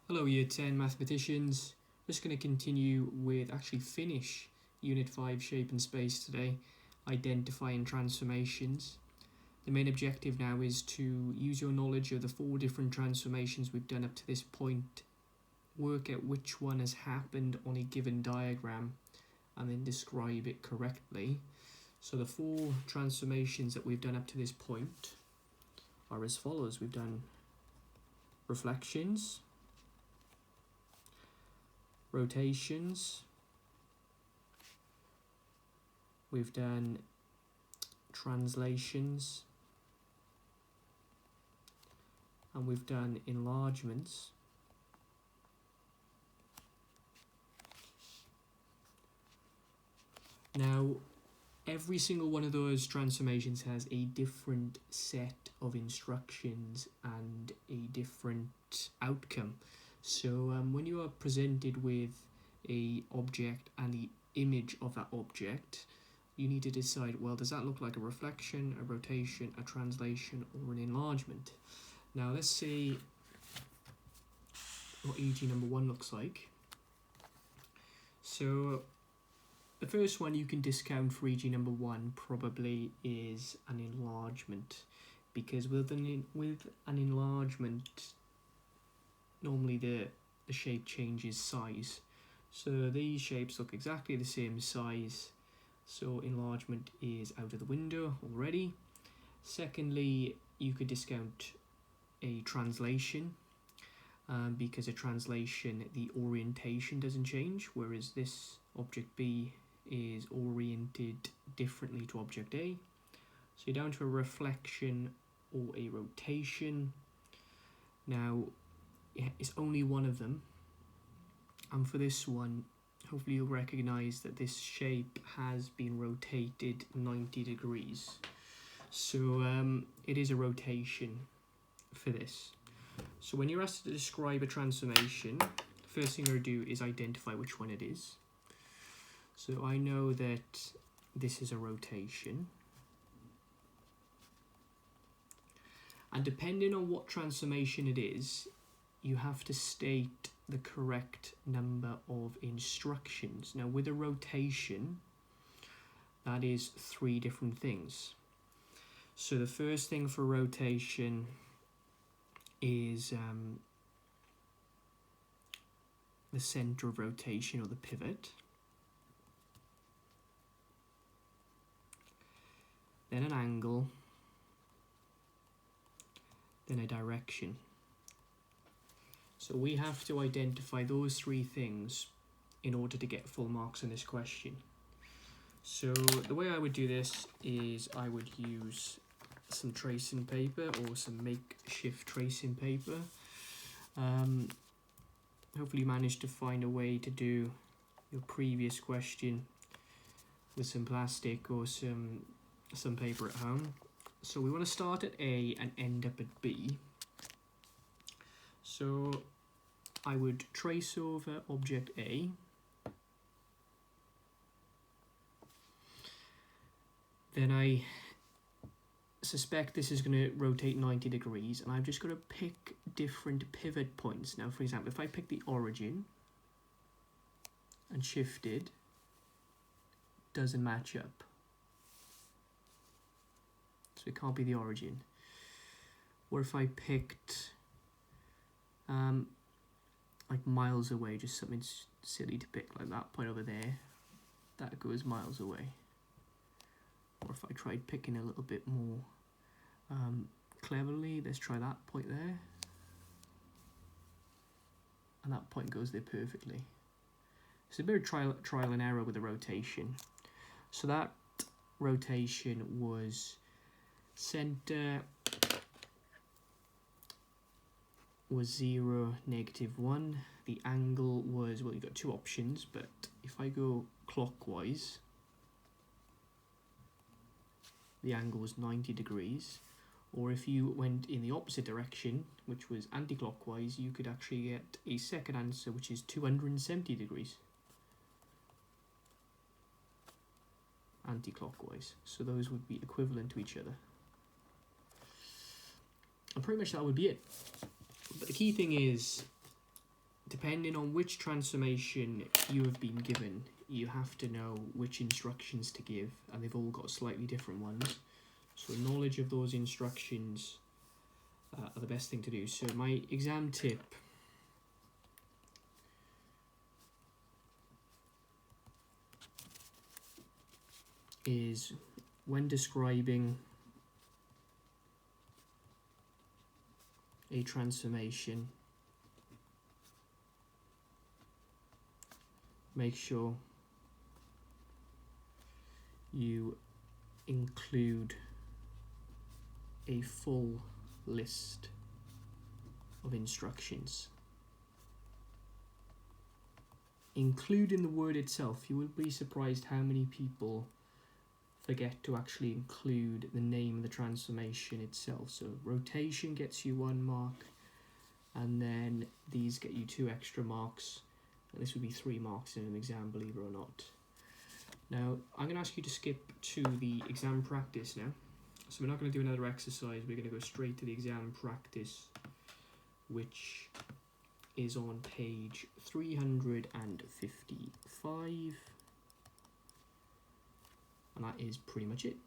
Hello Year 10 mathematicians. Just going to continue with, actually finish Unit 5 Shape and Space today, identifying transformations. The main objective now is to use your knowledge of the 4 different transformations we've done up to this point, work out which one has happened on a given diagram, and then describe it correctly. So the 4 transformations that we've done up to this point are as follows. We've done reflections, rotations, we've done translations, and we've done enlargements. Now, every single one of those transformations has a different set of instructions and a different outcome. So when you are presented with a object and the image of that object, you need to decide, well, does that look like a reflection, a rotation, a translation, or an enlargement? Now let's see what EG number 1 looks like. So the first one you can discount for EG number 1 probably is an enlargement, because with an enlargement, normally the shape changes size. So these shapes look exactly the same size, so enlargement is out of the window already. Secondly, you could discount a translation, because a translation, the orientation doesn't change, whereas this object B is oriented differently to object A. So you're down to a reflection or a rotation. Now, it's only one of them, and for this one, hopefully you'll recognize that this shape has been rotated 90 degrees. So it is a rotation for this. So when you're asked to describe a transformation, the first thing you're going to do is identify which one it is. So I know that this is a rotation. And depending on what transformation it is, you have to state the correct number of instructions. Now with a rotation, that is 3 different things. So the first thing for rotation is the center of rotation, or the pivot. Then an angle, then a direction. So we have to identify those 3 things in order to get full marks on this question. So the way I would do this is I would use some tracing paper or some makeshift tracing paper. Hopefully you managed to find a way to do your previous question with some plastic or some paper at home. So we want to start at A and end up at B. So I would trace over object A. Then I suspect this is going to rotate 90 degrees, and I've just got to pick different pivot points. Now, for example, if I pick the origin and shifted, doesn't match up. So it can't be the origin. Or if I picked like miles away, just something silly to pick, like that point over there, that goes miles away. Or if I tried picking a little bit more cleverly, let's try that point there, and that point goes there perfectly. It's a bit of trial and error with the rotation. So that rotation was center was 0, -1. The angle was, well, you got 2 options, but if I go clockwise, the angle was 90 degrees. Or if you went in the opposite direction, which was anti-clockwise, you could actually get a second answer, which is 270 degrees. Anti-clockwise. So those would be equivalent to each other. And pretty much that would be it. But the key thing is depending on which transformation you have been given, you have to know which instructions to give, and they've all got slightly different ones. So knowledge of those instructions are the best thing to do. So my exam tip is, when describing a transformation, make sure you include a full list of instructions. Including the word itself, you will be surprised how many people forget to actually include the name of the transformation itself. So rotation gets you 1 mark, and then these get you 2 extra marks, and this would be 3 marks in an exam, believe it or not. Now I'm going to ask you to skip to the exam practice now. So we're not going to do another exercise, we're going to go straight to the exam practice, which is on page 355, and that is pretty much it.